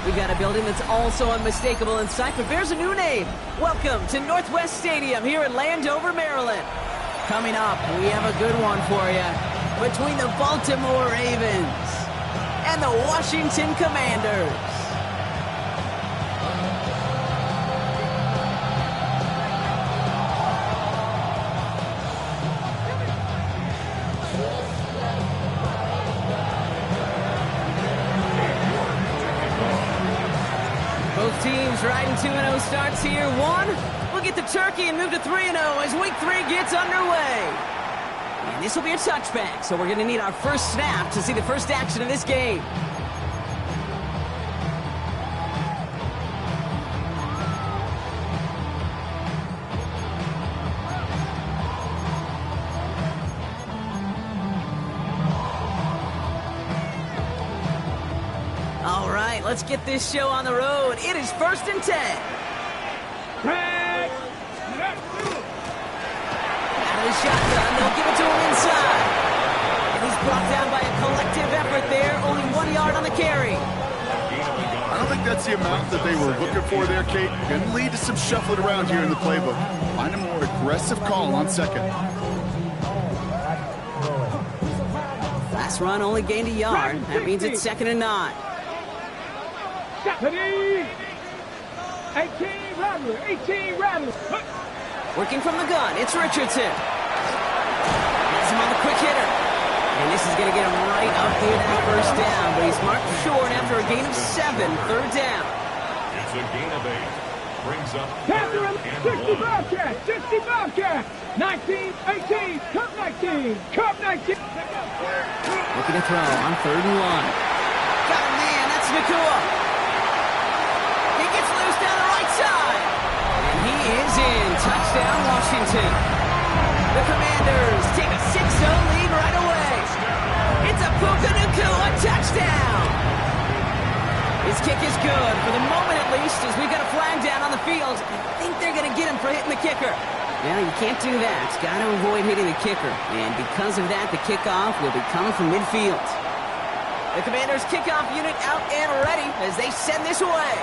We got a building that's also unmistakable in sight, but bears a new name. Welcome to Northwest Stadium here in Landover, Maryland. Coming up, we have a good one for you. Between the Baltimore Ravens and the Washington Commanders. Both teams riding 2-0 starts here. One, we'll get the turkey and move to 3-0 as week 3 gets underway. And this will be a touchback, so we're going to need our first snap to see the first action of this game. All right, let's get this show on the road. It is 1st and 10. Out of the shotgun, they'll give it to him inside. And he's brought down by a collective effort there, only 1 yard on the carry. I don't think that's the amount that they were looking for there, Kate. Going to lead to some shuffling around here in the playbook. Find a more aggressive call on second. Last run only gained a yard. That means it's 2nd and 9. 18 Rattler. Working from the gun, it's Richardson. Has him on the quick hitter. And this is going to get him right up here to that first down, but he's marked short after a gain of 7, 3rd down. It's a gain of 8. Brings up Panther 3rd and 1. 65 cat. 19, 18, Cup 19. Looking to throw on 3rd and 1. Got a man, that's Nakua. He gets loose down the right side. And he is in. Touchdown, Washington. The Commanders take a 6-0 lead right away. It's a Puka Nakua touchdown. His kick is good, for the moment at least, as we got a flag down on the field. I think they're going to get him for hitting the kicker. Well, you can't do that. Got to avoid hitting the kicker. And because of that, the kickoff will be coming from midfield. The Commanders' kickoff unit out and ready as they send this away.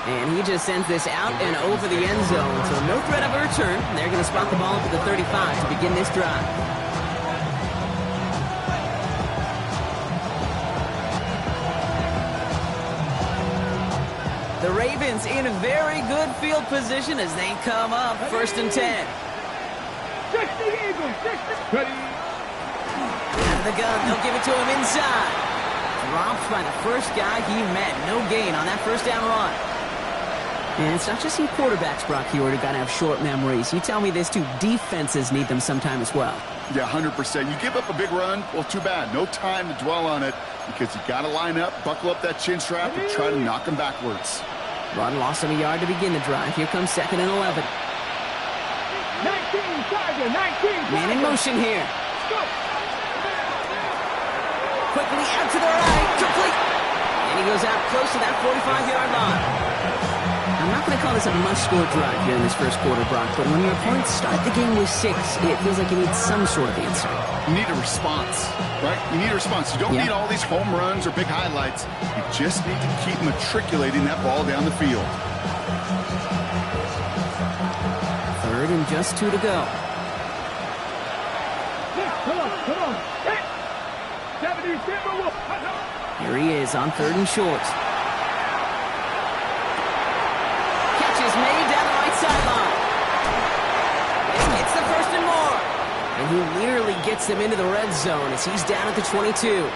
And he just sends this out and over the end zone. So no threat of a return. They're going to spot the ball up at the 35 to begin this drive. The Ravens in a very good field position as they come up 1st and 10. 60 Eagles, 60. Ready. Out of the gun, they'll give it to him inside. Dropped by the first guy he met. No gain on that first down run. And it's not just you quarterbacks, Brock Huard, who got to have short memories. You tell me this too, defenses need them sometime as well. Yeah, 100%. You give up a big run, well, too bad. No time to dwell on it because you got to line up, buckle up that chin strap, and try to knock them backwards. Run lost him a yard to begin the drive. Here comes 2nd and 11. 19 Tiger, 19 Man in motion here. Quickly out to the right, complete. And he goes out close to that 45-yard line. I'm not going to call this a must-score drive here in this first quarter, Brock, but when your opponents start the game with 6, it feels like you need some sort of answer. You need a response, right? You need a response. You don't need all these home runs or big highlights. You just need to keep matriculating that ball down the field. 3rd and just 2 to go. Come on. 77. Here he is on 3rd and short. Is made down the right sideline. And gets the 1st and more. And he nearly gets them into the red zone as he's down at the 22.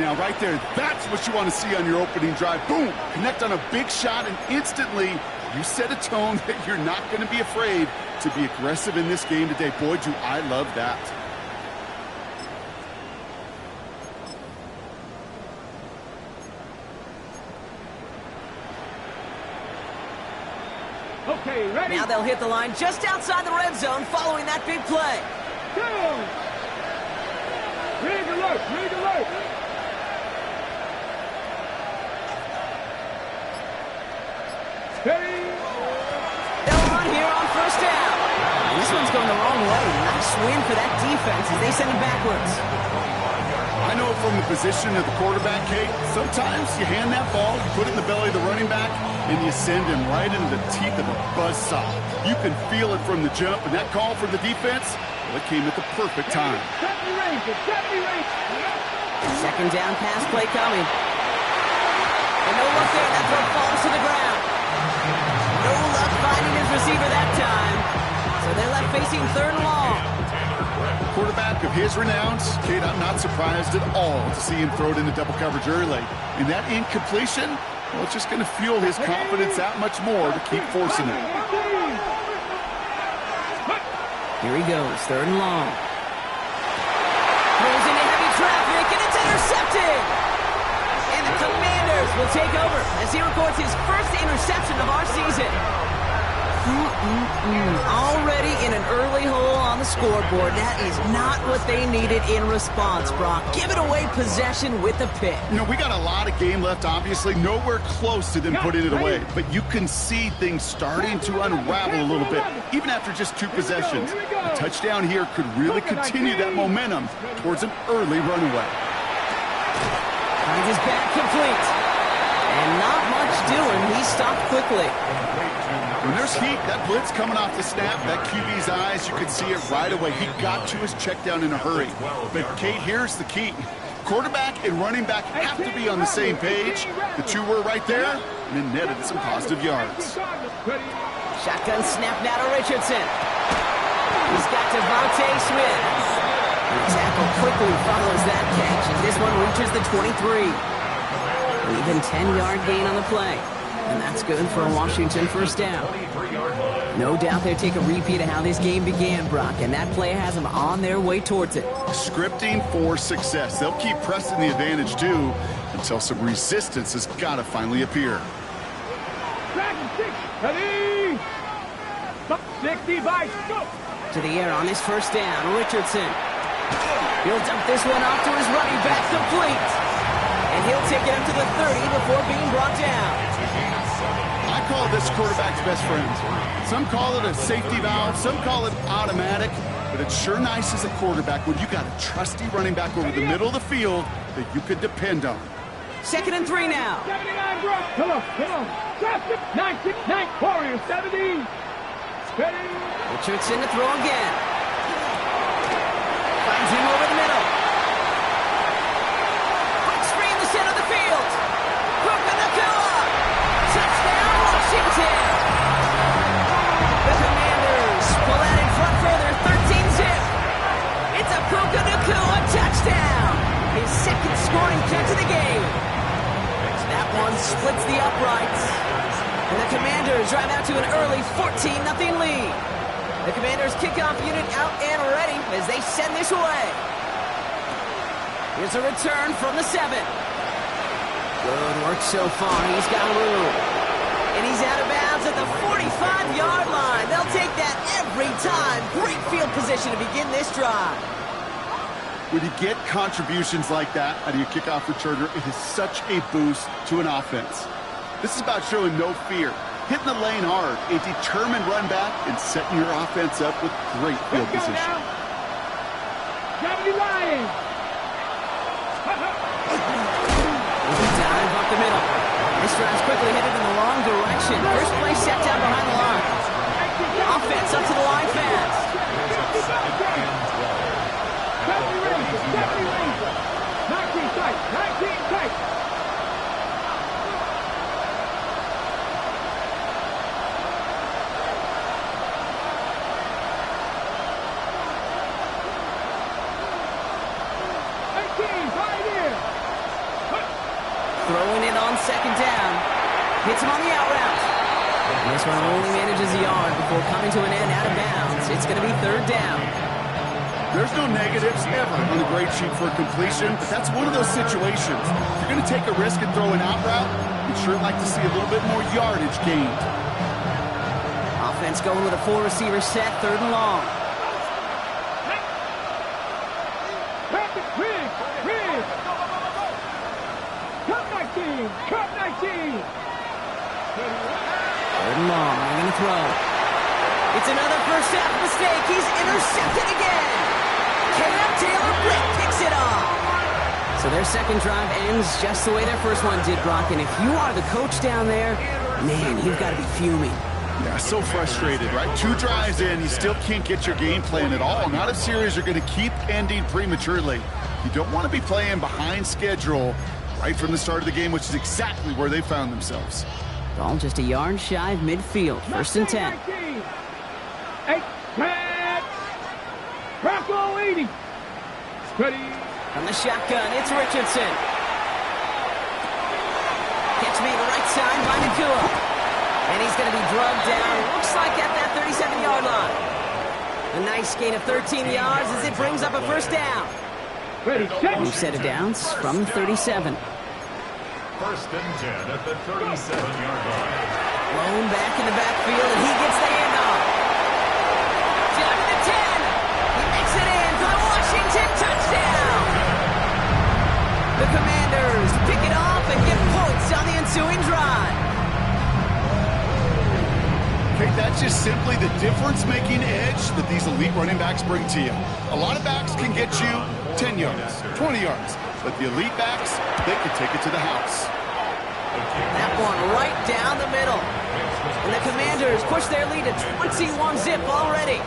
Now, right there, that's what you want to see on your opening drive. Boom! Connect on a big shot, and instantly you set a tone that you're not going to be afraid to be aggressive in this game today. Boy, do I love that. Okay, ready. Now they'll hit the line just outside the red zone following that big play. Go! Rig alert. Ready. They'll run here on 1st down. And this one's going the wrong way. Nice win for that defense as they send it backwards. I know from the position of the quarterback, Kate, sometimes you hand that ball, you put it in the belly of the running back, and you send him right into the teeth of a buzzsaw. You can feel it from the jump, and that call from the defense, well, it came at the perfect time. Second down pass play coming. And no luck there. That throw falls to the ground. No luck finding his receiver that time. So they're left facing third and long. Quarterback of his renowns, Kate, I'm not surprised at all to see him throw it into double coverage early. And that incompletion, well, it's just going to fuel his confidence that much more to keep forcing it. Here he goes, third and long. Throws into heavy traffic, and it's intercepted! And the Commanders will take over as he records his first interception of our season. Already in an early hole on the scoreboard. That is not what they needed in response, Brock. Give it away possession with a pick. You know, we got a lot of game left, obviously. Nowhere close to them putting it away. But you can see things starting to unravel a little bit, even after just 2 possessions. A touchdown here could really continue that momentum towards an early runaway. Finds his back complete. And not much doing. He stopped quickly. When there's heat, that blitz coming off the snap, that QB's eyes, you could see it right away. He got to his check down in a hurry. But, Kate, here's the key. Quarterback and running back have to be on the same page. The two were right there, and then netted some positive yards. Shotgun snap now to Richardson. He's got Devontae Smith. The tackle quickly follows that catch, and this one reaches the 23. Even 10-yard gain on the play. And that's good for a Washington first down. No doubt they'll take a repeat of how this game began, Brock, and that play has them on their way towards it. Scripting for success. They'll keep pressing the advantage, too, until some resistance has got to finally appear. 65, go! To the air on this first down, Richardson. He'll dump this one off to his running back, complete. And he'll take it up to the 30 before being brought down. I call this quarterback's best friend. Some call it a safety valve, some call it automatic, but it's sure nice as a quarterback when you got a trusty running back over the middle of the field that you could depend on. 2nd and 3 now. 79, bro. Come on. 9, Warriors, 70. Ready. Richardson to throw again. Finds him over the middle. Quick screen in the center of the field. Puka Nacua. Touchdown, Washington. The Commanders pull out in front for their 13-zip. It's a Puka Nacua touchdown. His second scoring catch of the game. That one splits the uprights. And the Commanders drive out to an early 14-0 lead. The Commanders kickoff unit out and ready as they send this away. Here's a return from the 7. Good work so far. He's got room. And he's out of bounds at the 45-yard line. They'll take that every time. Great field position to begin this drive. When you get contributions like that out of your kickoff returner, it is such a boost to an offense. This is about showing no fear, hitting the lane hard, a determined run back, and setting your offense up with great field position. Lions. Dive up the middle. This drive's quickly headed in the wrong direction. First play set down behind the line. Offense up to the line fast. 19 tight. Throwing it on second down. Hits him on the out route. And this one only manages a yard before coming to an end out of bounds. It's going to be third down. There's no negatives ever on the grade sheet for completion, but that's one of those situations. If you're going to take a risk and throw an out route, you'd sure like to see a little bit more yardage gained. Offense going with a 4-receiver set, third and long. Cup 19. Third and long, they're going to throw. It's another first half mistake. He's intercepted again. Cam Taylor-Britt picks it off. So their second drive ends just the way their first one did, Brock. And if you are the coach down there, man, you've got to be fuming. Yeah, so frustrated, right? 2 drives in, you still can't get your game plan at all. Not if series are going to keep ending prematurely. You don't want to be playing behind schedule right from the start of the game, which is exactly where they found themselves. Ball just a yard shy of midfield. First and 10. 8, 10. Bronco 80. Ready. From the shotgun, it's Richardson. Catch me to the right side by Nacua. And he's going to be drugged down, looks like at that 37-yard line. A nice gain of 13 yards as it brings up a first down. Ready, set. New set of downs from the 37. First and 10 at the 37-yard line. Blown back in the backfield, and he gets the handoff. Down to the 10. He makes it in for the Washington touchdown. The Commanders pick it off and get points on the ensuing drive. Okay, that's just simply the difference-making edge that these elite running backs bring to you. A lot of backs can get you 10 yards, 20 yards, but the elite backs, they can take it to the house. That one right down the middle. And the Commanders push their lead to 21-zip already.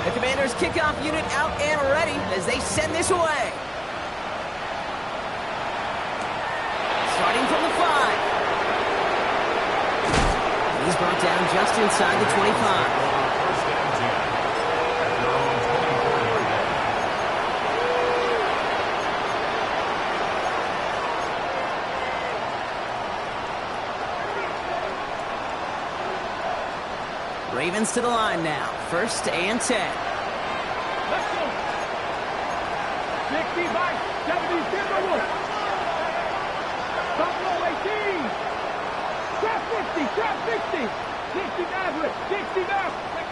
The Commanders kickoff unit out and ready as they send this away. Starting from the 5. He's brought down just inside the 25. Ravens to the line now. First and 10. Let's go. 65, 70, Timberwolves. Buffalo 18. Trap 50, trap 60. 60 Maverick, 60 Maverick.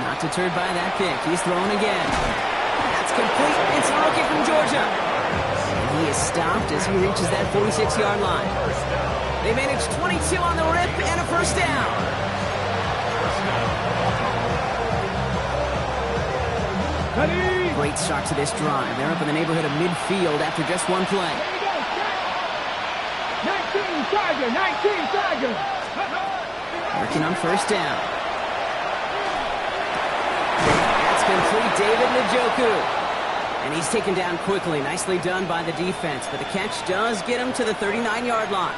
Not deterred by that kick. He's thrown again. That's complete. It's a rookie from Georgia. And he is stopped as he reaches that 46-yard line. They managed 22 on the rip and a first down. Ready. Great start to this drive. They're up in the neighborhood of midfield after just one play. Here we go. 19 Tiger, 19 Tiger. Working on first down. That's complete. David Njoku. And he's taken down quickly. Nicely done by the defense. But the catch does get him to the 39-yard line.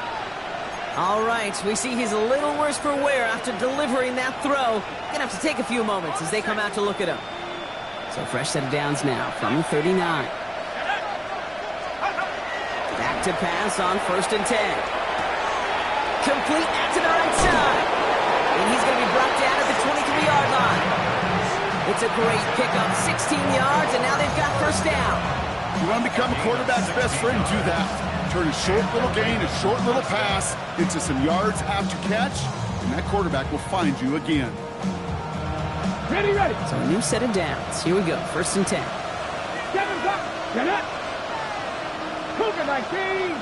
All right, we see he's a little worse for wear after delivering that throw. Gonna have to take a few moments as they come out to look at him. So fresh set of downs now from the 39. Back to pass on first and 10. Complete out to the right side. And he's going to be brought down at the 23-yard line. It's a great pickup, 16 yards, and now they've got first down. You want to become a quarterback's best friend, do that. Turn a short little gain, a short little pass into some yards after catch, and that quarterback will find you again. Ready, ready. So a new set of downs. Here we go, first and 10. 7 up. Get up. Cougar 19.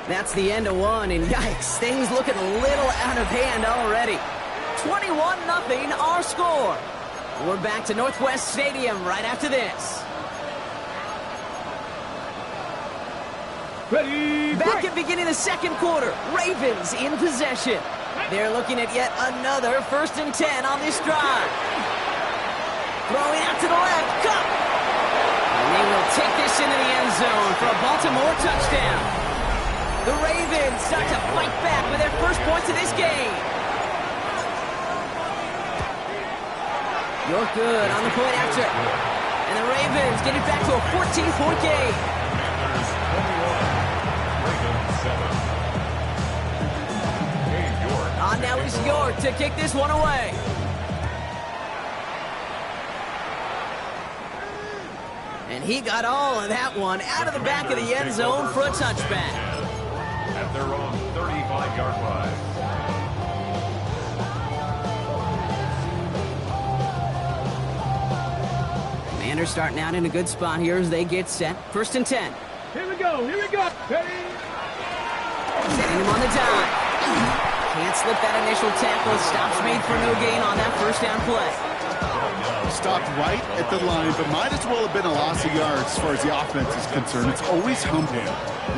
That's the end of one, and yikes, things looking a little out of hand already. 21-0 our score. We're back to Northwest Stadium right after this. Ready. Back at beginning of the second quarter, Ravens in possession. They're looking at yet another first and 10 on this drive. Throwing out to the left, Cup. And they will take this into the end zone for a Baltimore touchdown. The Ravens start to fight back with their first points of this game. You're good on the point after. And the Ravens get it back to a 14-point game. On now is York to kick this one away. And he got all of that one out of the back of the end zone for a touchback. At their own 35-yard line. Commanders starting out in a good spot here as they get set. First and 10. Here we go. Here we go. Ready. Setting him on the dive. Can't slip that initial tackle. Stops made for no gain on that first down play. Stopped right at the line, but might as well have been a loss of yards as far as the offense is concerned. It's always humbling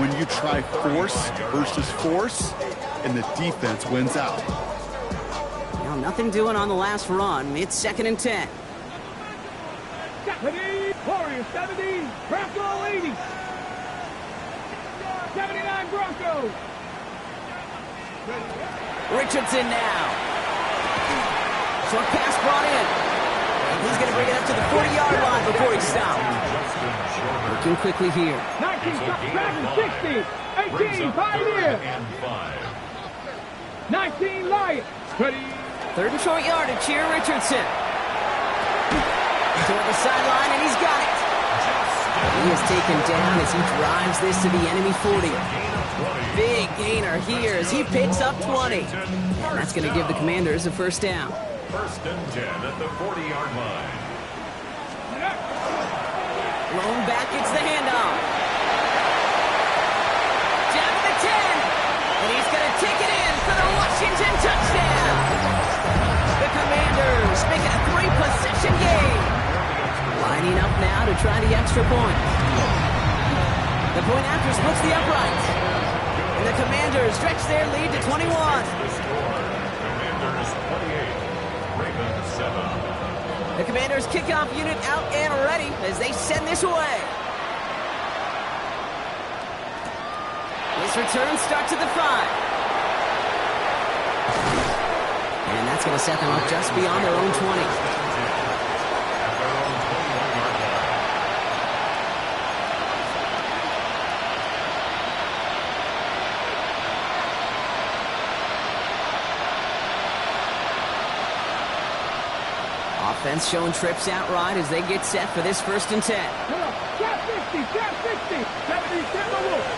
when you try force versus force, and the defense wins out. Well, nothing doing on the last run. It's 2nd and 10. 70, Warriors 70, Bronco 80. 79 Broncos. Richardson now. Short pass brought in. And he's going to bring it up to the 40-yard line before he stopped. Looking quickly here. 19, Dragons 60. 18, Pioneer. 19, Lions. Ready. 3rd and short yardage here, Richardson. Toward the sideline, and he's got it. He is taken down as he drives this to the enemy 40. Big gainer here as he picks up 20. And that's going to give the Commanders a first down. 1st and 10 at the 40-yard line. Blown back, it's the handoff. Down to the 10. And he's going to take it in for the Washington touchdown. The Commanders make it a 3-possession game. Lining up now to try the extra point. The point after splits the uprights. And the Commanders stretch their lead to 21. The score, Commanders 28. Ravens 7. The Commanders kickoff unit out and ready as they send this away. This return starts at the 5. And that's going to set them up just beyond their own 20. Offense showing trips out right as they get set for this 1st and 10. Trap 50, trap 60. 70, Timberwolves.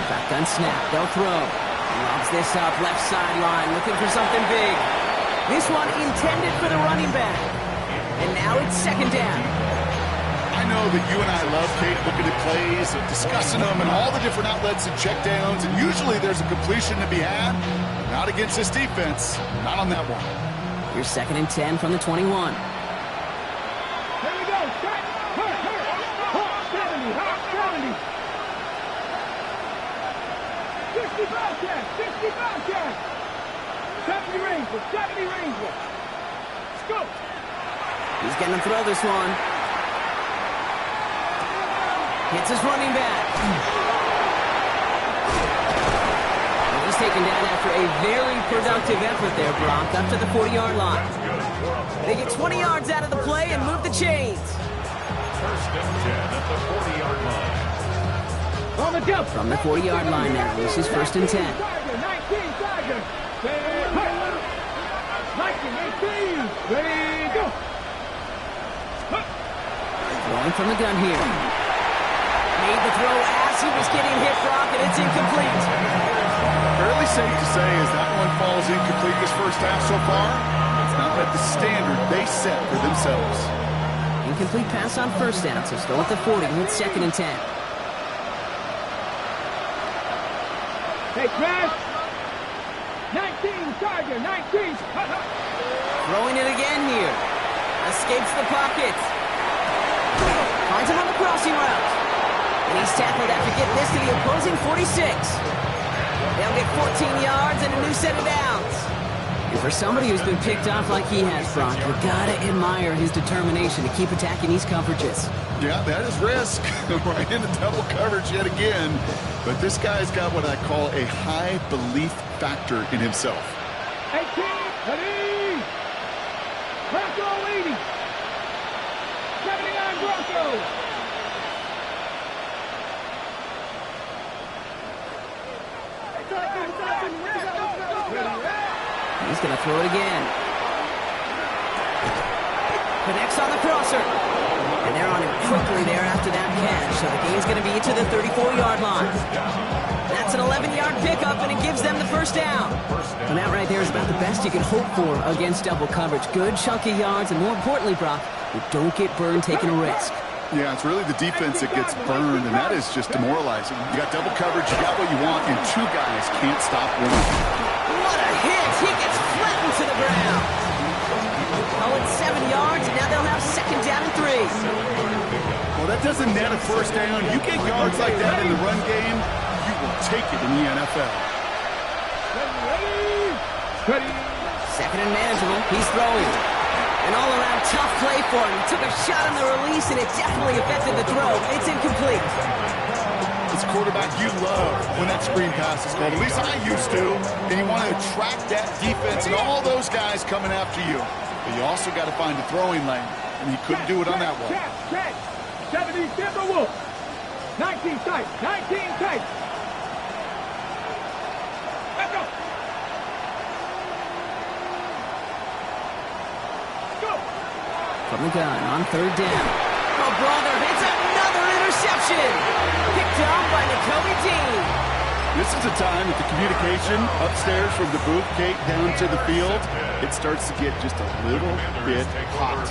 Shotgun snap, they'll throw. Lobs this up, left sideline, looking for something big. This one intended for the running back. And now it's 2nd down. I know that you and I love, Kate, looking at plays and discussing them and all the different outlets and checkdowns, and usually there's a completion to be had. Not against this defense. Not on that one. Here's 2nd and 10 from the 21. Here we go. Strike. Hurt. 70. Hot 70. 60 Bobcat. 60 Bobcat. 70 Ranger. 70 Ranger. Scope. He's going to throw this one. Hits his running back. He's taken down after a very productive effort there, Brock, up to the 40-yard line. They get 20 yards out of the play and move the chains. 1st and 10 at the 40-yard line. On the jump. From the 40-yard line now, this is 1st and 10. Tiger, 19 Tiger. 19, 18. Ready, go. Throwing from the gun here. Made the throw as he was getting hit, Brock, and it's incomplete. Fairly safe to say as that one falls incomplete this first half so far, it's not met the standard they set for themselves. Incomplete pass on 1st down, so still at the 40, it's 2nd and 10. Hey, Crash. 19 Tiger, 19. Throwing it again here. Escapes the pocket. Finds him on the crossing route. And he's tackled after getting this to the opposing 46. They'll get 14 yards and a new set of downs. And for somebody who's been picked off like he has, Brock, you gotta admire his determination to keep attacking these coverages. Yeah, that is risk. Right into double coverage yet again. But this guy's got what I call a high belief factor in himself. 18, ready. Bronco 80. 79 Broncos. He's going to throw it again. Connects on the crosser. And they're on him quickly there after that catch. So the game's going to be to the 34-yard line. That's an 11-yard pickup, and it gives them the first down. And that right there is about the best you can hope for against double coverage. Good chunky yards, and more importantly, Brock, you don't get burned taking a risk. Yeah, it's really the defense that gets burned, and that is just demoralizing. You got double coverage, you got what you want, and two guys can't stop one. What a hit! He gets flattened to the ground. that doesn't net a first down. You get yards like that in the run game, you will take it in the NFL. Second and manageable. He's throwing. An all-around tough play for him. He took a shot on the release, and it definitely affected the throw. It's incomplete. It's a quarterback you love when that screen pass is called. At least I used to. And you want to attract that defense and all those guys coming after you. But you also got to find a throwing lane, and he couldn't do it on that one. 70 Timberwolves. 19 tight. 19 tight. Let's go. Go. From the gun on third down. Oh, brother, it's another interception. Picked up by Nakobe Dean. This is a time that the communication upstairs from the booth gate down to the field, it starts to get just a little bit hot.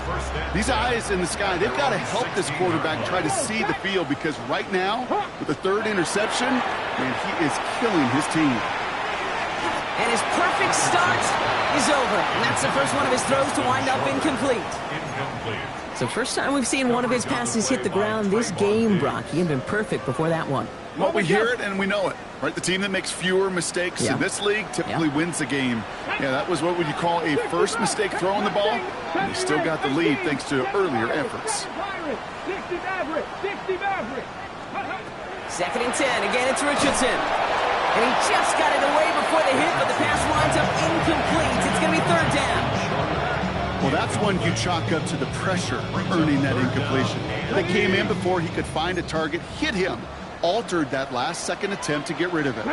These eyes in the sky, they've got to help this quarterback try to see the field, because right now, with the third interception, man, he is killing his team. And his perfect start is over. And that's the first one of his throws to wind up incomplete. So first time we've seen one of his passes hit the ground this game, Brock. He had been perfect before that one. Well, we hear it and we know it, right? The team that makes fewer mistakes in this league typically wins the game. Yeah, that was what would you call a first mistake throwing the ball, and he still got the lead thanks to earlier efforts. 60 Maverick. 60 Maverick. Second and 10. Again, it's Richardson. And he just got it away before the hit, but the pass winds up incomplete. It's going to be third down. Well, that's one you chalk up to the pressure earning that incompletion. They came in before he could find a target, hit him, altered that last second attempt to get rid of it.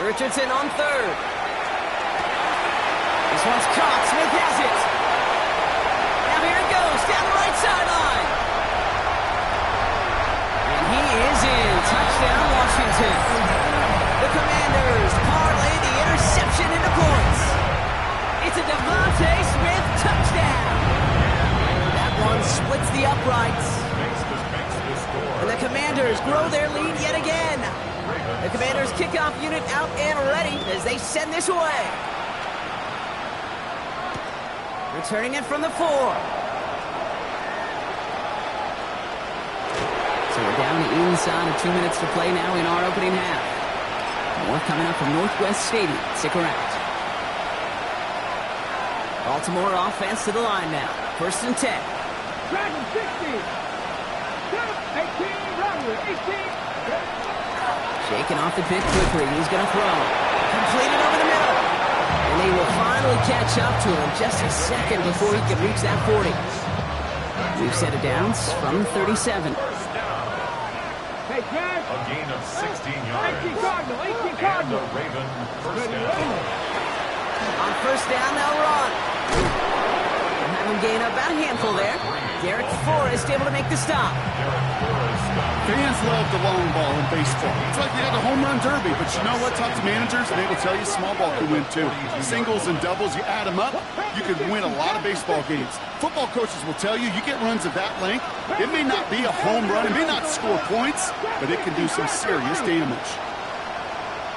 Richardson on third. This one's caught. Smith has it. Now here it goes down the right sideline. And he is in. Touchdown, Washington. The Commanders parlay the interception into points. It's a Devontae Smith touchdown. That one splits the uprights. And the Commanders grow their lead yet again. The Commanders kickoff unit out and ready as they send this away. Returning it from the 4. So we're down the inside of 2 minutes to play now in our opening half. More coming up from Northwest Stadium. Stick around. Baltimore offense to the line now. First and 10. Dragon 60. 18, Robert, 18. Shaking off the pick quickly. He's going to throw. Completed over the middle. And they will finally catch up to him just a second before he can reach that 40. We've set it down from 37. Hey, Jack. A gain of 16 yards. 18 Cardinal, 18 And Cardinal. the Raven first down. On first down, they'll run. They'll have him gain about a handful there. Derek Forrest able to make the stop. Fans love the long ball in baseball. It's like they had a home run derby, but you know what? Talk to managers, and they will tell you small ball can win too. Singles and doubles, you add them up, you could win a lot of baseball games. Football coaches will tell you, you get runs of that length, it may not be a home run, it may not score points, but it can do some serious damage.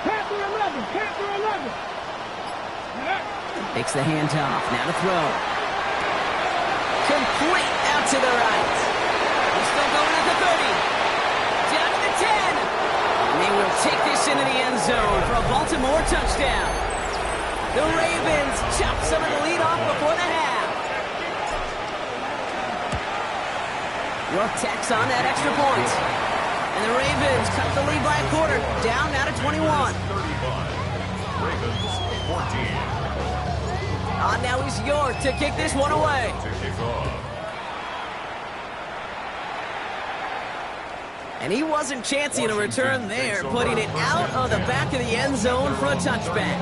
Panther 11, Panther 11. Takes the handoff. Now to throw. Complete out to the right. He's still going at the 30. Down to the 10. And they will take this into the end zone for a Baltimore touchdown. The Ravens chop some of the lead off before the half. York tacks on that extra point. And the Ravens cut the lead by a quarter. Down now to 21. 35. Ravens 14. Now is York to kick this one away. To kick off. And he wasn't chancing a return there, putting it out of the back of the end zone for a touchback.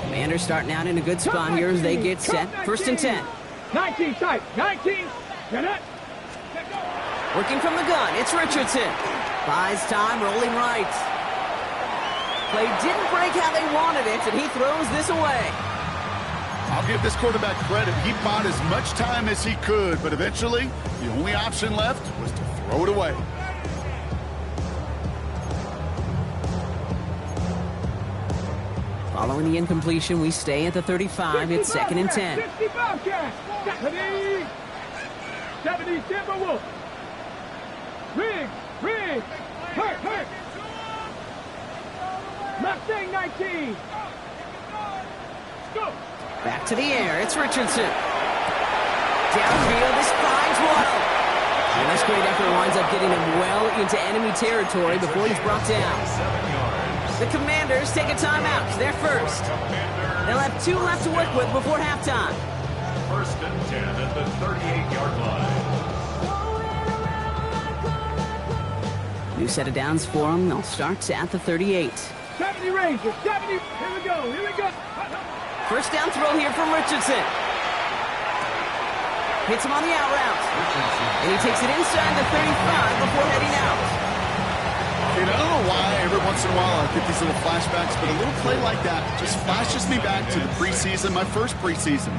Commanders starting out in a good spot here as they get set. First and 10. 19 tight, 19. Get it. Working from the gun, it's Richardson. Buys time, rolling right. Play didn't break how they wanted it, and he throws this away. I'll give this quarterback credit. He bought as much time as he could, but eventually, the only option left was to throw it away. Following the incompletion, we stay at the 35. It's 2nd and 10. 60 Bobcats. 70 Timberwolves. Riggs. Hurt. Mustang 19. Go. Back to the air. It's Richardson. Downfield. This finds Waddle. And this great effort winds up getting him well into enemy territory before he's brought down. 7 yards. The Commanders take a timeout. They're first. They'll have 2 left to work with before halftime. 1st and 10 at the 38-yard line. New set of downs for them. They'll start at the 38. 70 Rangers. 70. Here we go. First down throw here from Richardson. Hits him on the out route. And he takes it inside the 35 before heading out. And I don't know why every once in a while I get these little flashbacks, but a little play like that just flashes me back to the preseason, my first preseason.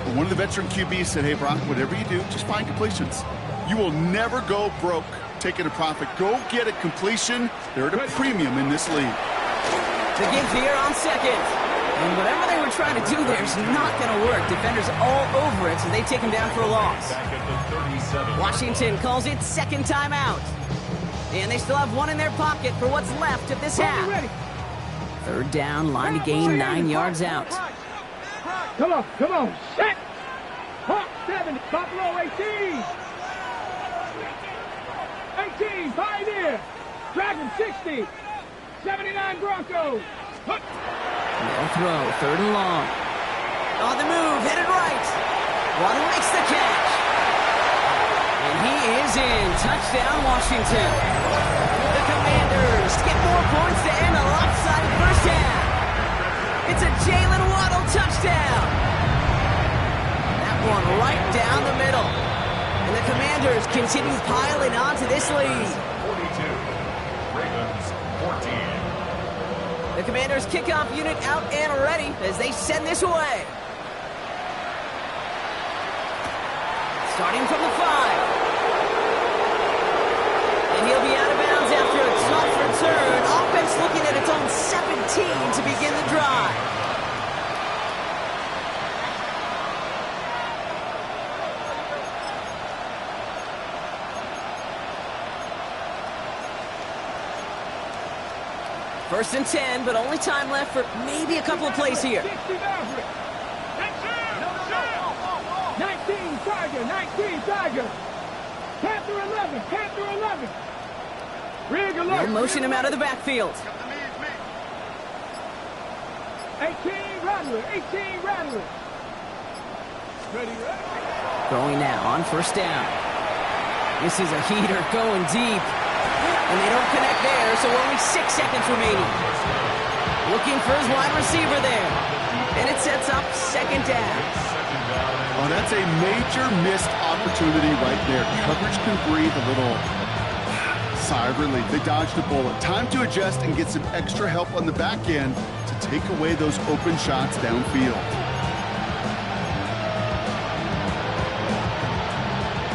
But one of the veteran QBs said, hey, Brock, whatever you do, just find completions. You will never go broke taking a profit. Go get a completion. They're at a premium in this league. The give here on 2nd. And whatever they were trying to do there is not going to work. Defenders all over it, so they take him down for a loss. Back at the 37. Washington calls it 2nd timeout. And they still have 1 in their pocket for what's left of this half. 3rd down, line to gain 9 yards out. Come on. Set. Hawk 7. Buffalo 18. 18. Pioneer. Dragon 60. 79 Broncos. No throw, 3rd and long. On the move, headed right. Waddle makes the catch. And he is in. Touchdown, Washington. The Commanders get more points to end a lopsided first half. It's a Jalen Waddle touchdown. That one right down the middle. And the Commanders continue piling onto this lead. 42. Ravens 14. The Commanders' kickoff unit out and ready as they send this away. Starting from the 5. And he'll be out of bounds after a tough return. Offense looking at its own 17 to begin the drive. First and 10, but only time left for maybe a couple of plays here. 19 Tiger. Panther 11. Rig alert. They'll motion him out of the backfield. 18 Rattler. Ready. Throwing now on 1st down. This is a heater going deep. And they don't connect there, so only 6 seconds remaining. Looking for his wide receiver there. And it sets up 2nd down. Oh, that's a major missed opportunity right there. Coverage can breathe a little sigh of relief. They dodged a bullet. Time to adjust and get some extra help on the back end to take away those open shots downfield.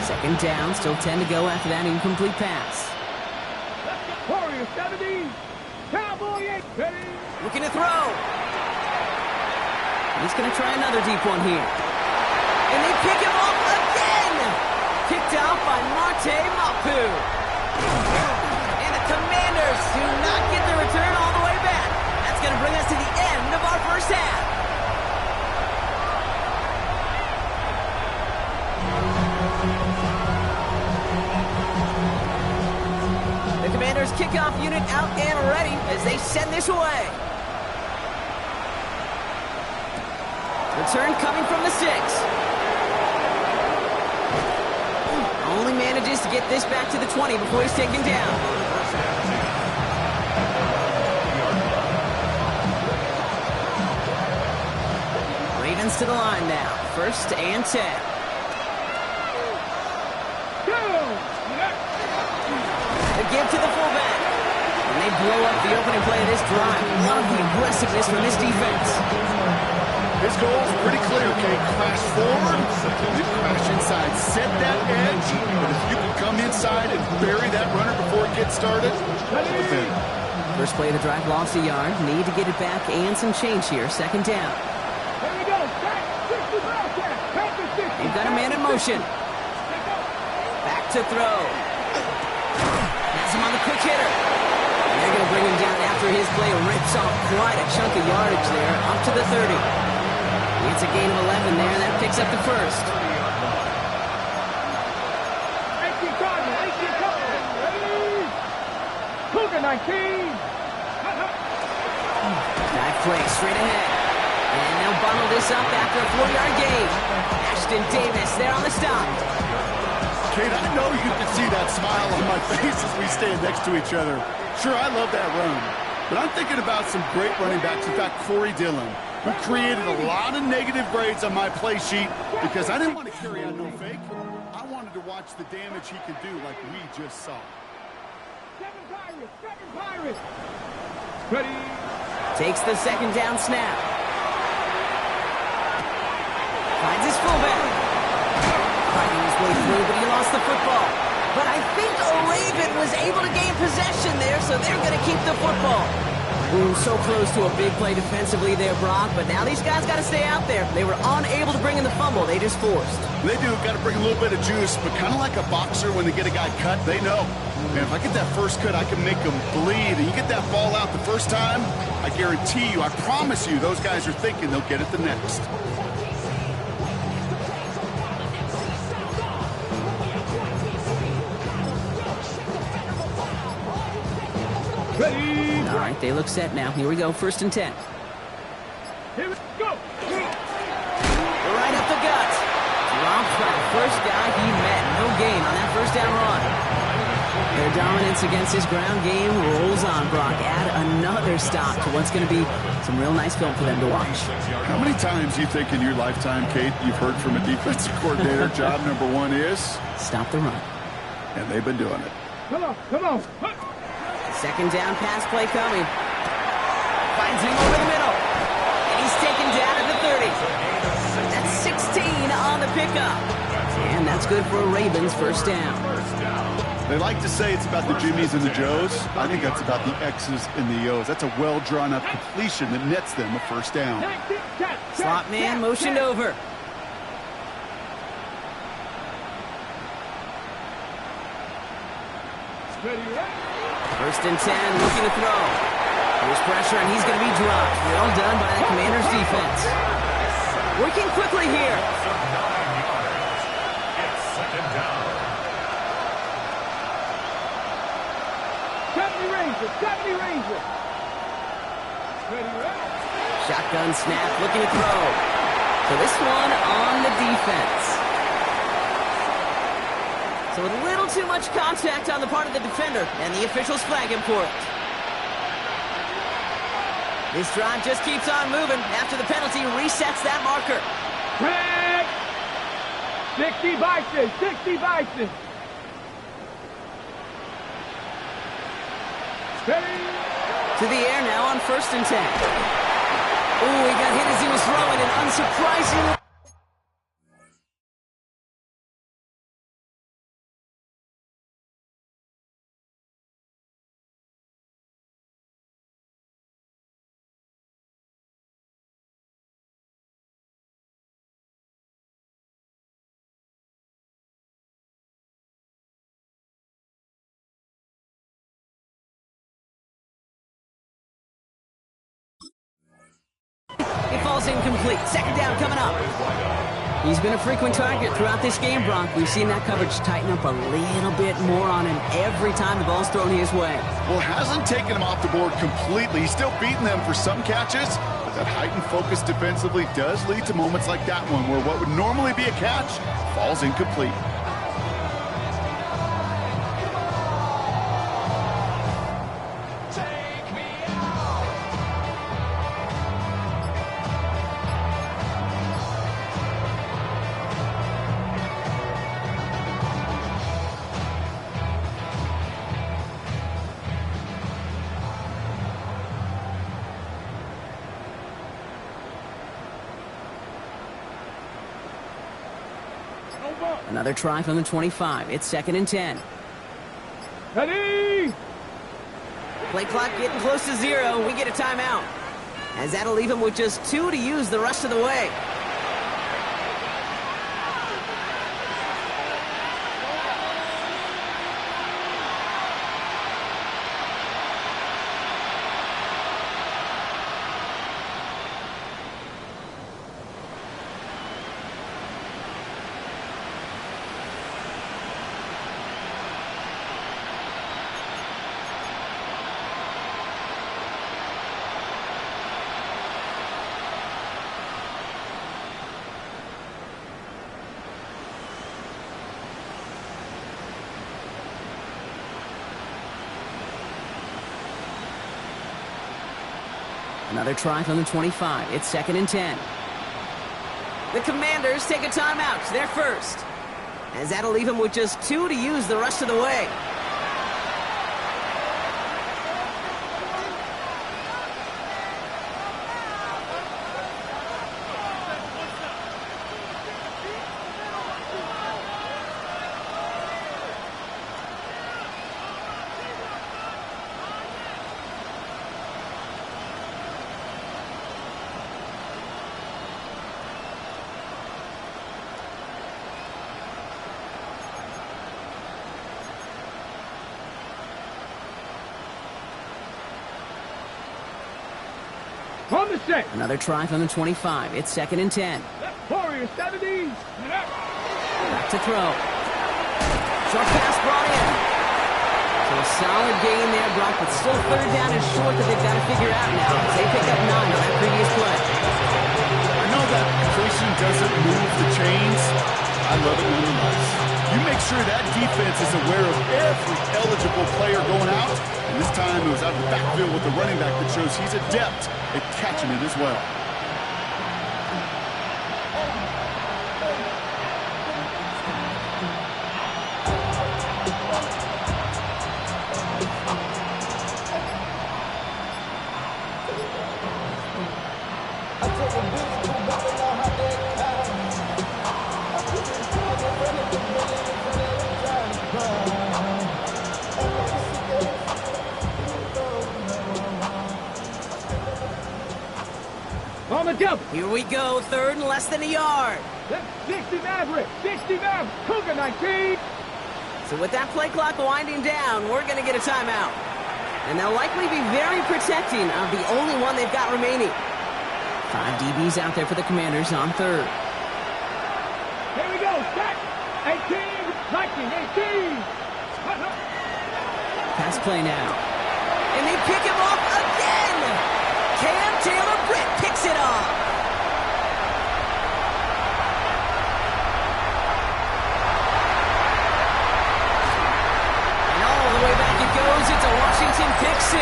2nd down, still 10 to go after that incomplete pass. Warriors 70. Cowboy 8. Ready. Looking to throw. He's going to try another deep one here. And they pick him off again. Kicked out by Marte Mapu. And the Commanders do not get the return all the way back. That's going to bring us to the end of our first half. The Commanders' kickoff unit out and ready as they send this away. Return coming from the 6. Only manages to get this back to the 20 before he's taken down. Ravens to the line now. 1st and 10. The give to the fullback. And they blow up the opening play of this drive. Love the aggressiveness from this defense. His goal is pretty clear, okay? Crash forward, then crash inside. Set that edge, but if you can come inside and bury that runner before it gets started, then First play of the drive lost a yard. Need to get it back and some change here. Second down. There we go. Back. 60 Wildcat. Packers 50. They've got a man in motion. Back to throw. Has him on the quick hitter. And they're going to bring him down after his play rips off quite a chunk of yardage there, up to the 30. It's a gain of 11 there, and that picks up the first. 18 Cardinal. 18 Cardinal. Ready? Cougar 19. Back play straight ahead. And they'll bundle this up after a 4-yard gain. Ashton Davis there on the stop. Kate, I know you can see that smile on my face as we stand next to each other. Sure, I love that run. But I'm thinking about some great running backs. In fact, Corey Dillon, who created a lot of negative grades on my play sheet because I didn't want to carry out no fake. I wanted to watch the damage he could do like we just saw. 7 Pirates. 7 Pirates. Ready? Takes the second down snap. Finds his fullback. Fighting his way through, but he lost the football. But I think Raven was able to gain possession there, so they're going to keep the football. Ooh, so close to a big play defensively there, Brock, but now these guys got to stay out there. They were unable to bring in the fumble. They just forced. They do. Got to bring a little bit of juice, but kind of like a boxer when they get a guy cut, they know. Man, if I get that first cut, I can make them bleed. And you get that ball out the first time, I guarantee you, I promise you, those guys are thinking they'll get it the next. Ready? All right, they look set now. Here we go, 1st and 10. Here we go. Right up the gut. Dropped by the first guy he met. No gain on that first down run. Their dominance against his ground game rolls on, Brock. Add another stop to what's going to be some real nice film for them to watch. How many times do you think in your lifetime, Kate, you've heard from a defensive coordinator, job number 1 is? Stop the run. And they've been doing it. Come on. Come on. Second down pass play coming. Finds him over the middle. And he's taken down at the 30. That's 16 on the pickup. And that's good for a Ravens first down. They like to say it's about the Jimmies and the Joes. I think that's about the X's and the O's. That's a well-drawn-up completion that nets them a first down. Slot man motioned over. First and 10, looking to throw. There's pressure, and he's going to be dropped. Well done by the Commanders' defense. Working quickly here. It's second down. 70 Rangers. 70 Rangers. Ready? Shotgun snap, looking to throw. So this one on the defense. So with a little too much contact on the part of the defender, and the officials flag him for it. This drive just keeps on moving. After the penalty, resets that marker. Flag! 60 Bison. 60 Bison. Ready? To the air now on 1st and 10. Ooh, he got hit as he was throwing, and unsurprisingly... It falls incomplete. Second down coming up. He's been a frequent target throughout this game, Brock. We've seen that coverage tighten up a little bit more on him every time the ball's thrown his way. Well, hasn't taken him off the board completely. He's still beating them for some catches, but that heightened focus defensively does lead to moments like that one where what would normally be a catch falls incomplete. Another try from the 25. It's 2nd and 10. Ready? Play clock getting close to 0. We get a timeout. As that'll leave him with just 2 to use the rest of the way. Another try from the 25. It's 2nd and 10. The Commanders take a timeout. They're first. As that'll leave him with just 2 to use the rest of the way. On the set. Another try from the 25. It's 2nd and 10. Warriors 70s. Back to throw. Short pass brought in. So a solid gain there, Brock, but still 3rd down and short that they've got to figure out now as they pick up 9 on that previous play. I know that completion doesn't move the chains. I love it nonetheless. You make sure that defense is aware of every eligible player going out. And this time it was out of the backfield with the running back that shows he's adept at catching it as well. On the double. Here we go, 3rd and less than a yard. 60 Maverick. 60 Maverick. Cougar 19. So with that play clock winding down, we're going to get a timeout. And they'll likely be very protecting of the only one they've got remaining. 5 DBs out there for the Commanders on 3rd. Here we go. Set. 18. 18. Pass play now. And they pick him off again. Cam Taylor-Britt picks it off. And all the way back it goes. It's a Washington pick 6.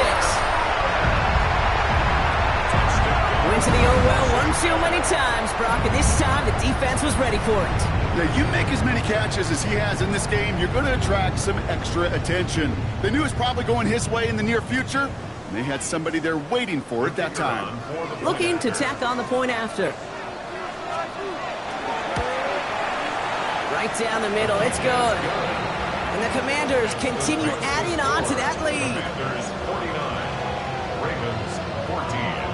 Went to the well one too many times, Brock, and this time the defense was ready for it. Now, you make as many catches as he has in this game, you're going to attract some extra attention. They knew it was probably going his way in the near future, and they had somebody there waiting for it that time. Looking to tack on the point after. Right down the middle, it's good. And the Commanders continue adding on to that lead. Commanders 49, Ravens 14.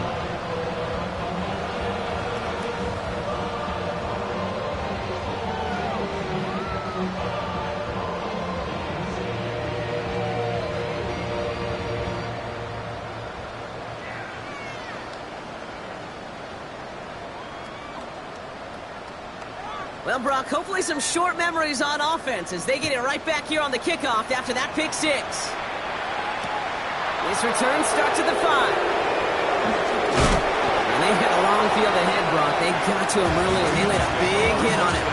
Well, Brock, hopefully some short memories on offense as they get it right back here on the kickoff after that pick 6. This return starts at the 5. And they've got a long field ahead, Brock. They got to him early, and they laid a big hit on him.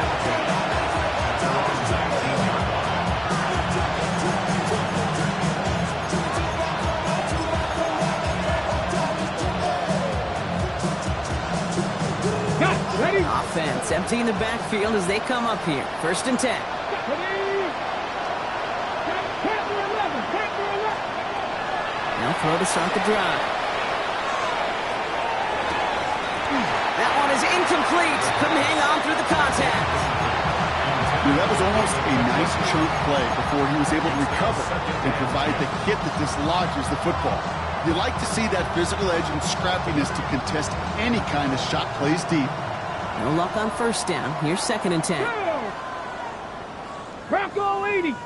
Ready? Offense emptying the backfield as they come up here. 1st and 10. Ready? Panther 11. Panther 11. Now throw to start the drive. That one is incomplete. Couldn't hang on through the contact. That was almost a nice chunk play before he was able to recover and provide the hit that dislodges the football. You like to see that physical edge and scrappiness to contest any kind of shot plays deep. No luck on first down. Here's 2nd and 10. Bronco 80.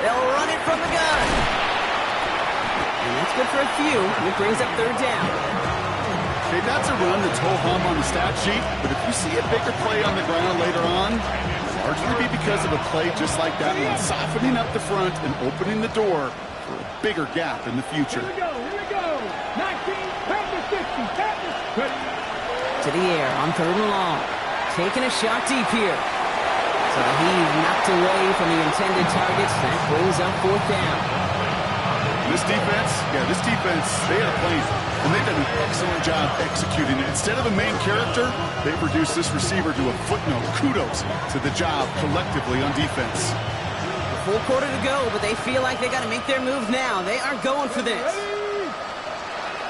They'll run it from the gun. And that's good for a few. It brings up 3rd down. Okay, that's a run that's ho-hum on the stat sheet, but if you see a bigger play on the ground later on, largely be because of a play just like that one, softening up the front and opening the door for a bigger gap in the future. Here we go. 19, Panthers 50, Panthers. To the air on 3rd and long. Taking a shot deep here. So he knocked away from the intended targets. That brings up 4th down. This defense, they are playing, and they've done an excellent job executing it. Instead of a main character, they reduced this receiver to a footnote. Kudos to the job collectively on defense. A full quarter to go, but they feel like they got to make their move now. They are going for this.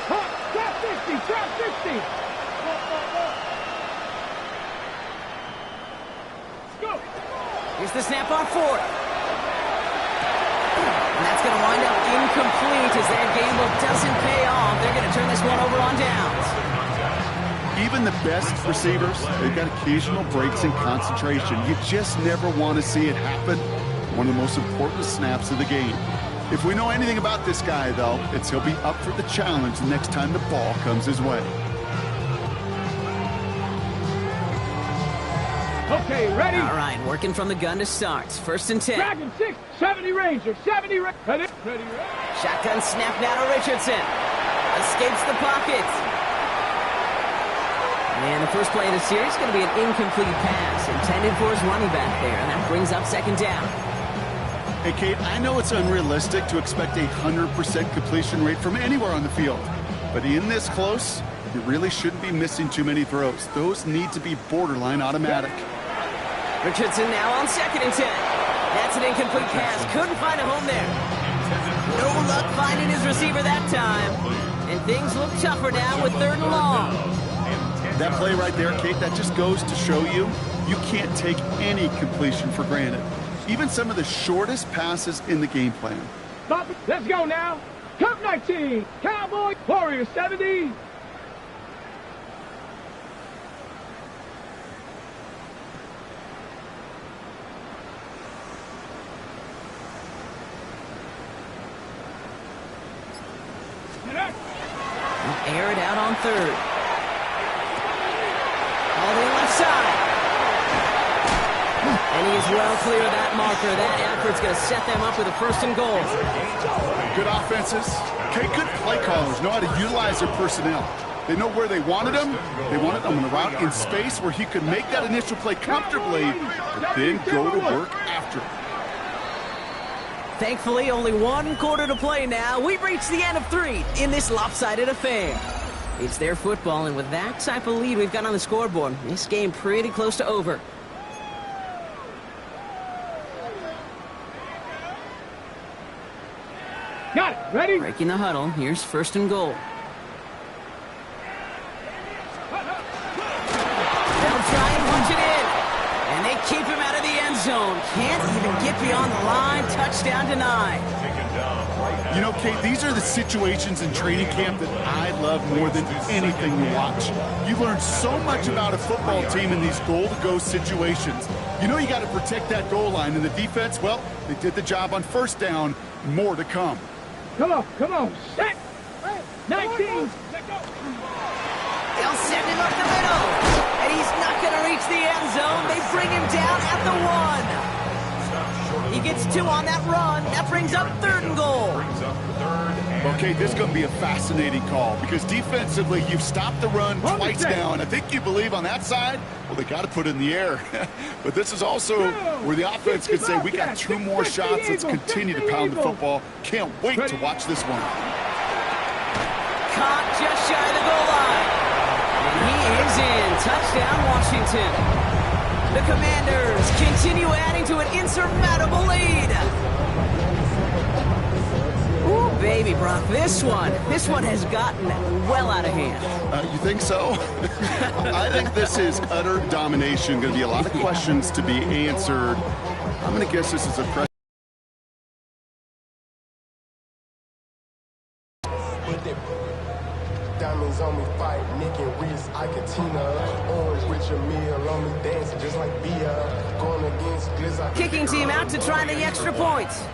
Trap 60, trap 60. Let's go. Here's the snap on 4th. And that's going to wind up incomplete as their gamble doesn't pay off. They're going to turn this one over on downs. Even the best receivers, they've got occasional breaks in concentration. You just never want to see it happen. One of the most important snaps of the game. If we know anything about this guy, though, it's he'll be up for the challenge the next time the ball comes his way. Okay, ready? All right, working from the gun to start. 1st and 10. Dragon 6, 70 Ranger, 70 Ranger. Ready? Shotgun snap now to Richardson. Escapes the pocket. And the first play of the series is going to be an incomplete pass intended for his running back there, and that brings up 2nd down. Hey, Kate, I know it's unrealistic to expect a 100% completion rate from anywhere on the field, but in this close, you really shouldn't be missing too many throws. Those need to be borderline automatic. Richardson now on 2nd and 10. That's an incomplete pass. Couldn't find a home there. No luck finding his receiver that time. And things look tougher now with 3rd and long. That play right there, Kate, that just goes to show you can't take any completion for granted. Even some of the shortest passes in the game plan. Stop it. Let's go now. Cup 19, Cowboy Warrior 70. Air it out on 3rd. All the way left side. And he is well clear of that marker. That effort's going to set them up with a 1st and goal. Good offenses. Okay, good play callers know how to utilize their personnel. They know where they wanted him. They wanted him on the route in space where he could make that initial play comfortably, but then go to work after it. Thankfully, only 1 quarter to play now. We've reached the end of 3 in this lopsided affair. It's their football, and with that type of lead we've got on the scoreboard, this game pretty close to over. Got it. Ready? Breaking the huddle. Here's 1st and goal. They'll try and punch it in. And they keep him out of the end zone. Can't even get beyond the line. Touchdown denied. You know, Kate, these are the situations in training camp that I love more than anything to watch. You learn so much about a football team in these goal-to-go situations. You know you got to protect that goal line, and the defense, well, they did the job on 1st down. More to come. Come on. Set. 19. Let go. They'll send him up the middle. And he's not going to reach the end zone. They bring him down at the 1. He gets 2 on that run. That brings up 3rd and goal. Okay, this is going to be a fascinating call because defensively, you've stopped the run twice now, and I think you believe on that side, well, they got to put it in the air. But this is also where the offense could say, we got 2 more shots. Let's continue to pound the football. Can't wait to watch this one. Caught just shy of the goal line. And he is in. Touchdown, Washington. The Commanders continue adding to an insurmountable lead. Ooh, baby, Brock, this one has gotten well out of hand. You think so? I think this is utter domination. Going to be a lot of questions to be answered. I'm going to guess this is a press. Diamonds on me, fight, Nick and Reese, Ikatina. Orange with your meal on me, dancing just like Bia. Going against Glizz. Kicking team out to try the extra points.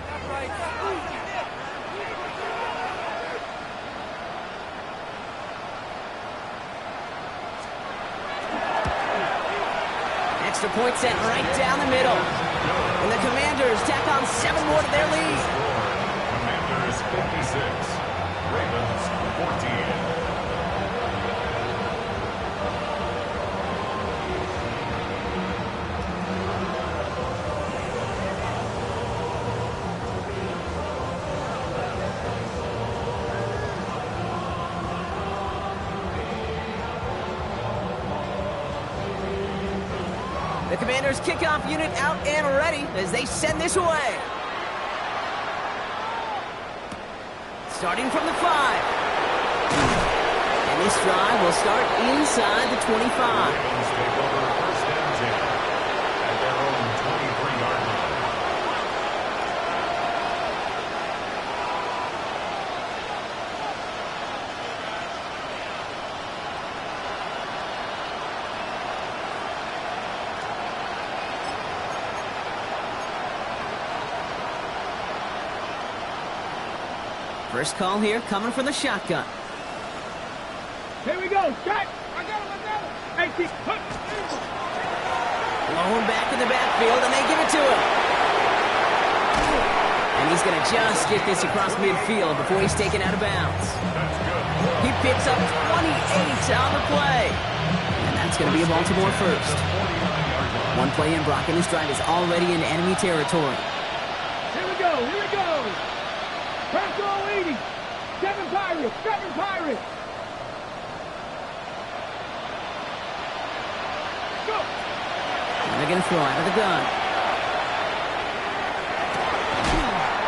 Extra point sent right down the middle. And the Commanders tack on 7 more to their lead. Commanders 56, Ravens 14. The Commanders' kickoff unit out and ready as they send this away. Starting from the 5. And this drive will start inside the 25. Ravens take over first and 10 at their own 23-yard line. First call here coming from the shotgun. Here we go. Shot. I got him. Hey, keep. Blown back in the backfield, and they give it to him. And he's going to just get this across midfield before he's taken out of bounds. He picks up 28 on the play. And that's going to be a Baltimore first. One play in, Brock, and this drive is already in enemy territory. Here we go. Here we go. Press all 80. 7 Pirates. 7 Pirates. Go. And they're going to throw out of the gun.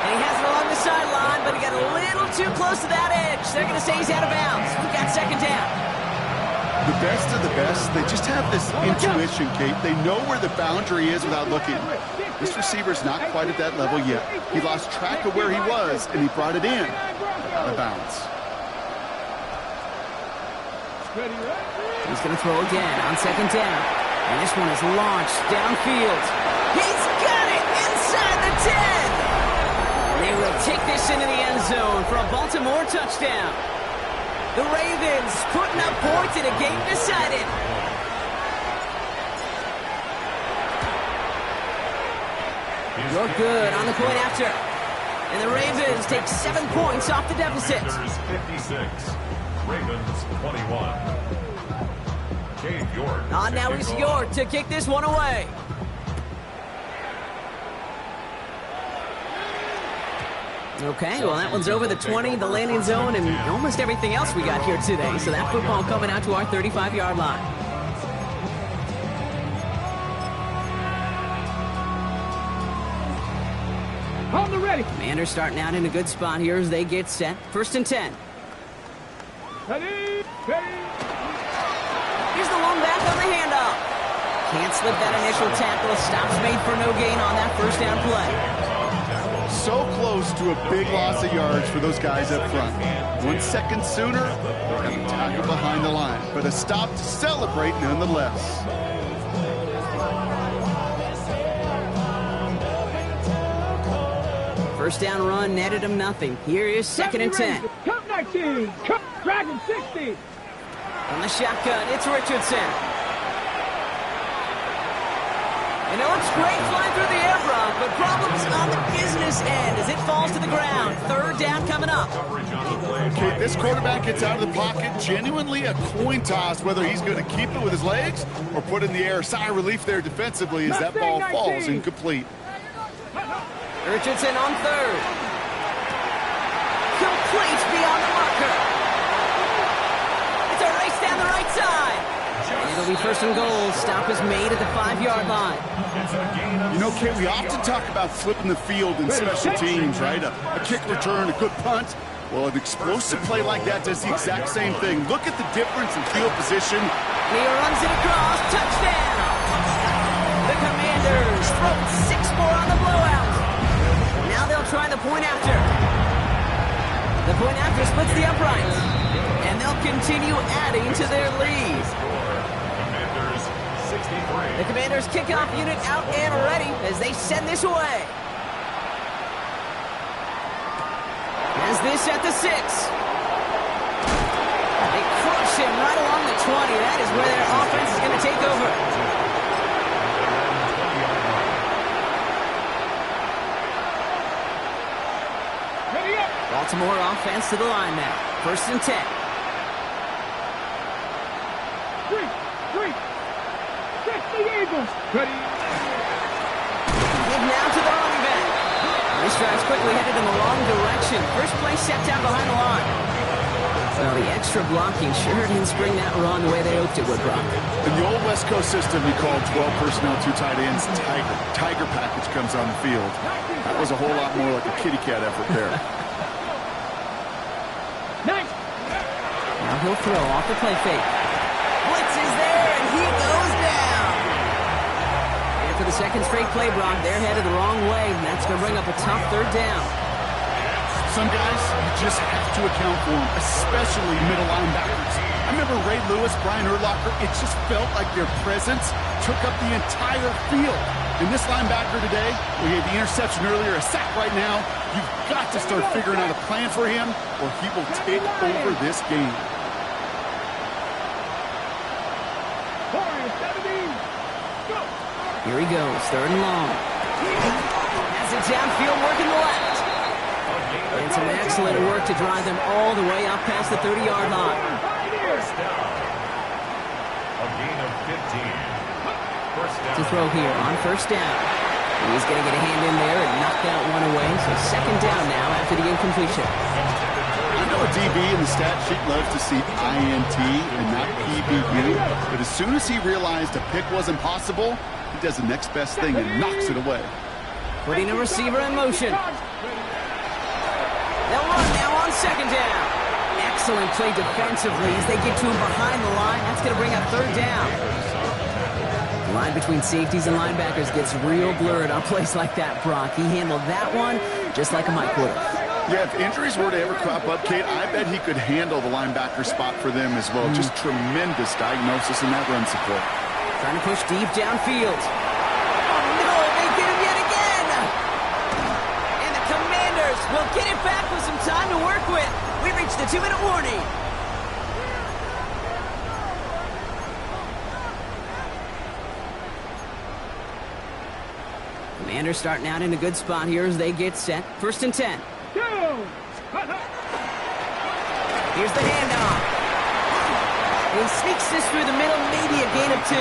And he has it along the sideline, but he got a little too close to that edge. They're going to say he's out of bounds. We got second down. The best of the best, they just have this intuition, Kate. They know where the boundary is without looking. This receiver's not quite at that level yet. He lost track of where he was, and he brought it in. Out of bounds. He's going to throw again on second down. And this one is launched downfield. He's got it inside the 10. They will take this into the end zone for a Baltimore touchdown. The Ravens putting up points in a game decided. You're good on the point after. And the Ravens take 7 points off the deficit. Commanders 56, Ravens 21. Cade York. Now it's York to kick this one away. Okay, well, that one's over the 20, the landing zone, and almost everything else we got here today. So that football coming out to our 35-yard line. On the ready. Commanders starting out in a good spot here as they get set. First and 10. Ready. Ready. Here's the long back on the handoff. Can't slip that initial tackle. Stops made for no gain on that first down play. So close to a big loss of yards for those guys up front. 1 second sooner, they're going to tackle behind the line. But a stop to celebrate nonetheless. First down run netted him nothing. Here is second and 10. Cup 19. Cup Dragon 60. On the shotgun, it's Richardson. And it looks great flying through the air, Brock, but problems on the business end as it falls to the ground. Third down coming up. Okay, this quarterback gets out of the pocket. Genuinely a coin toss whether he's going to keep it with his legs or put it in the air. Sigh of relief there defensively as that ball falls incomplete. Richardson on third. Complete beyond the marker. It's a race down the right side. It'll be first and goal. Stop is made at the 5-yard line. You know, Kate, we often talk about flipping the field in special teams, right? A kick return, a good punt. Well, an explosive play like that does the exact same thing. Look at the difference in field position. He runs it across. Touchdown! The Commanders throw 6 more on the blowout. Now they'll try the point after. The point after splits the uprights. And they'll continue adding to their lead. Commanders 63. The Commanders kickoff unit out and ready as they send this away. As this at the 6. They crush him right along the 20. That is where their offense is going to take over. Ready up. Baltimore offense to the line now. 1st and 10. 3. Check the Eagles. Ready. Give now to the running back. This drive's quickly headed in the wrong direction. First play set down behind the line. Well, the extra blocking sure didn't spring that run the way they hoped it would, Brock. In the old West Coast system, we called 12 personnel, 2 tight ends, Tiger. Tiger package comes on the field. That was a whole lot more like a kitty cat effort there. Nice. Now he'll throw off the play fake. Blitz is there, and he goes down. And for the second straight play, Brock, they're headed the wrong way, and that's going to bring up a tough 3rd down. Some guys, you just have to account for them, especially middle linebackers. I remember Ray Lewis, Brian Urlacher, it just felt like their presence took up the entire field. And this linebacker today, we gave the interception earlier, a sack right now. You've got to start figuring out a plan for him, or he will take over this game. 4 and 17. Go. Here he goes, 3rd and long. Has it downfield, working the left. And some excellent work to drive them all the way up past the 30-yard line. First down. A gain of 15. First down. To throw here on 1st down. He's going to get a hand in there and knock that one away. So 2nd down now after the incompletion. I know a DB in the stat sheet loves to see INT and not PBU, but as soon as he realized a pick wasn't possible, he does the next best thing and knocks it away. Putting a receiver in motion. They'll run now on 2nd down. Excellent play defensively as they get to him behind the line. That's going to bring up 3rd down. The line between safeties and linebackers gets real blurred on plays like that, Brock. He handled that one just like a Mike would have. Yeah, if injuries were to ever crop up, Kate, I bet he could handle the linebacker spot for them as well. Just tremendous diagnosis in that run support. Trying to push deep downfield. No, they get him yet again. And the Commanders will get it back with some time to work with. We reached the 2-minute warning. Commanders starting out in a good spot here as they get set. 1st and 10. Go. Here's the handoff. He sneaks this through the middle, maybe a gain of 2.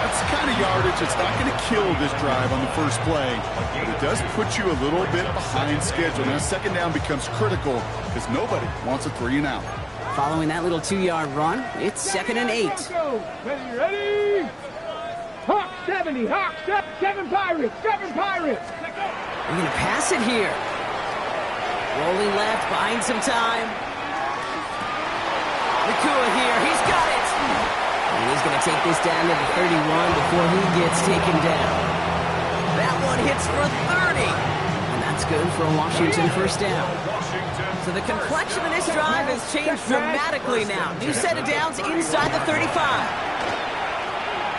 That's the kind of yardage that's not going to kill this drive on the first play, but it does put you a little bit behind schedule. Now 2nd down becomes critical because nobody wants a 3 and out. Following that little 2-yard run, it's 2nd and 8. Go. Ready. Hawk 70. Hawk 7 Pirates. 7 Pirates. They're going to pass it here. Rolling left, buying some time. Nakua here, he's got it! And he's going to take this down to the 31 before he gets taken down. That one hits for 30. And that's good for a Washington 1st down. So the complexion of this drive has changed dramatically now. New set of downs inside the 35.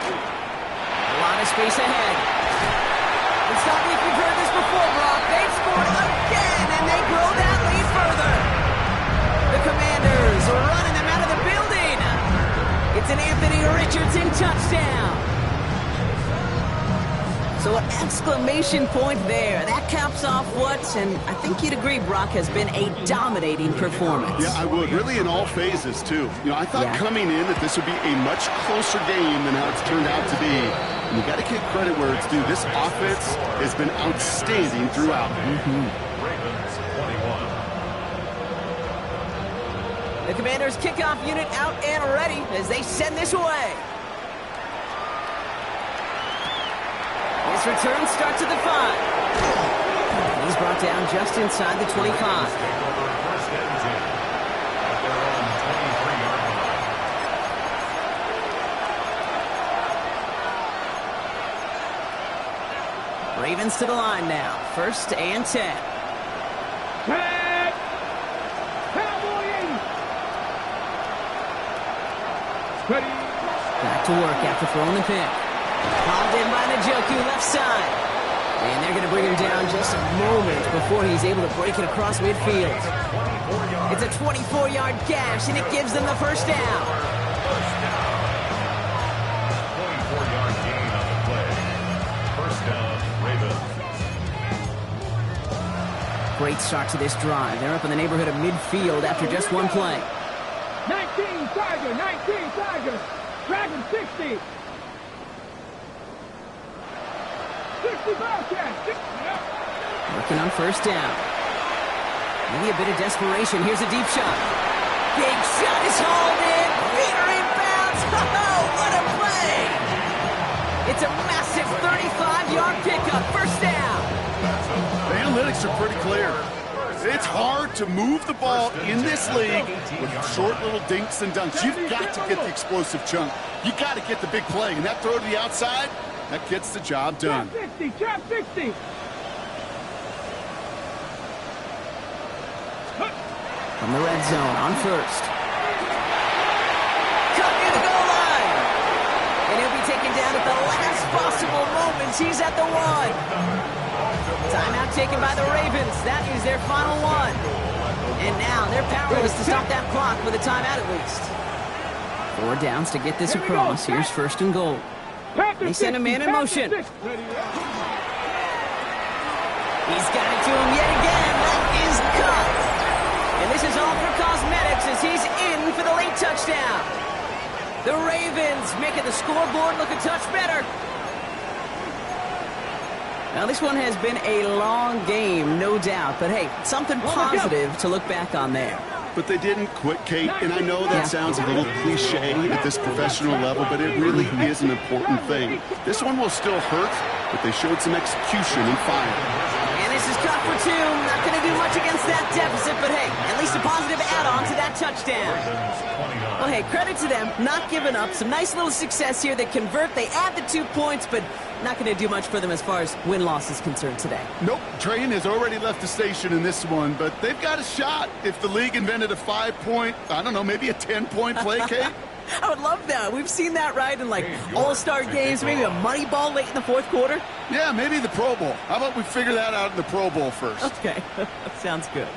A lot of space ahead. It's not like we've heard this before, Brock. They've scored again, and they grow that lead further. The Commanders are running them out of the building. It's an Anthony Richardson touchdown. So an exclamation point there. That caps off what, and I think you'd agree, Brock, has been a dominating performance. Yeah, I would. Really in all phases, too. You know, I thought coming in that this would be a much closer game than how it's turned out to be. And you got to give credit where it's due. This offense has been outstanding throughout. Ravens 21. The Commanders' kickoff unit out and ready as they send this away. This return starts at the 5. He's brought down just inside the 25. First and 10 at their own 23-yard line. Ravens to the line now. First and 10. Tag! Cowboy 80! Ready? Back to work after throwing the pick. Hauled in by Njoku, left side. And they're going to bring him down just a moment before he's able to break it across midfield. It's a 24-yard gash, and it gives them the first down. 24-yard gain on the play. First down, Ravens. Great start to this drive. They're up in the neighborhood of midfield after just one play. 19 Tiger, 19 Tiger. Dragon 60. 60 Bobcat. Working on first down. Maybe a bit of desperation. Here's a deep shot. Big shot is hauled in. Peter inbounds. Oh, what a play! It's a massive 35-yard pickup. First down. The analytics are pretty clear. It's hard to move the ball in this league with short little dinks and dunks. You've got to get the explosive chunk. You got to get the big play. And that throw to the outside, that gets the job done. Trap 60, trap 60. From the red zone on first. Cut near the goal line. And he'll be taken down at the last possible moments. He's at the 1. Timeout taken by the Ravens. That is their final one. And now they're powerless to stop that clock with a timeout at least. 4 downs to get this across. Here's first and goal. They send a man in motion. He's got it to him yet again. That is cut. And this is all for cosmetics as he's in for the late touchdown. The Ravens making the scoreboard look a touch better. Now, this one has been a long game, no doubt. But, hey, something positive to look back on there. But they didn't quit, Kate, and I know that sounds a little cliche at this professional level, but it really is an important thing. This one will still hurt, but they showed some execution and fire. And this is cut for 2. Not going to do much against that deficit, but, hey, at least a positive add-on to that touchdown. Well, hey, credit to them, not giving up. Some nice little success here. They convert, they add the 2 points, but not going to do much for them as far as win-loss is concerned today. Nope, Train has already left the station in this one, but they've got a shot. If the league invented a 5-point, I don't know, maybe a 10-point play, Kate? I would love that. We've seen that, right, in like all-star games, maybe a money ball late in the fourth quarter. Yeah, maybe the Pro Bowl. How about we figure that out in the Pro Bowl first? Okay, sounds good.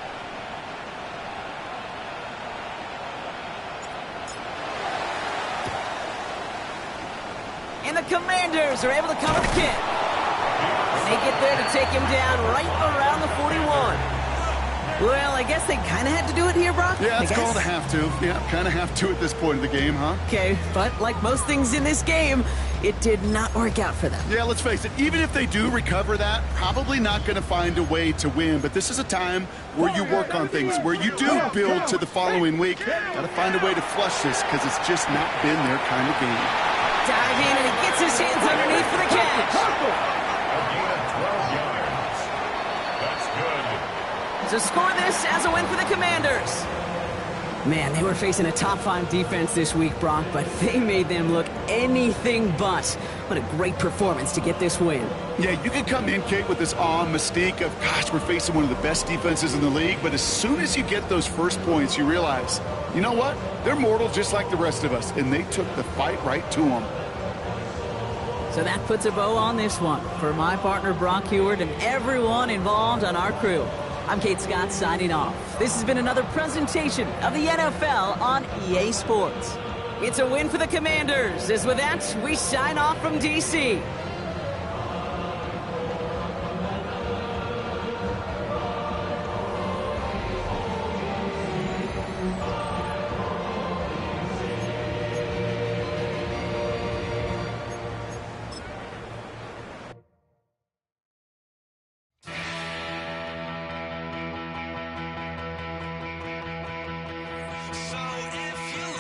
And the Commanders are able to cover the kick. And they get there to take him down right around the 41. Well, I guess they kind of had to do it here, Brock. Yeah, it's called a have to. Yeah, kind of have to at this point of the game, huh? Okay, but like most things in this game, it did not work out for them. Yeah, let's face it, even if they do recover that, probably not going to find a way to win. But this is a time where you work on things, where you do build to the following week. Got to find a way to flush this because it's just not been their kind of game. Dive in, and he gets his hands underneath for the catch. A gain of 12 yards. That's good. To score this as a win for the Commanders. Man, they were facing a top-5 defense this week, Brock, but they made them look anything but. What a great performance to get this win. Yeah, you can come in, Kate, with this awe and mystique of, gosh, we're facing one of the best defenses in the league, but as soon as you get those first points, you realize, you know what? They're mortal just like the rest of us, and they took the fight right to them. So that puts a bow on this one. For my partner, Brock Huard, and everyone involved on our crew, I'm Kate Scott signing off. This has been another presentation of the NFL on EA Sports. It's a win for the Commanders, as with that, we sign off from D.C.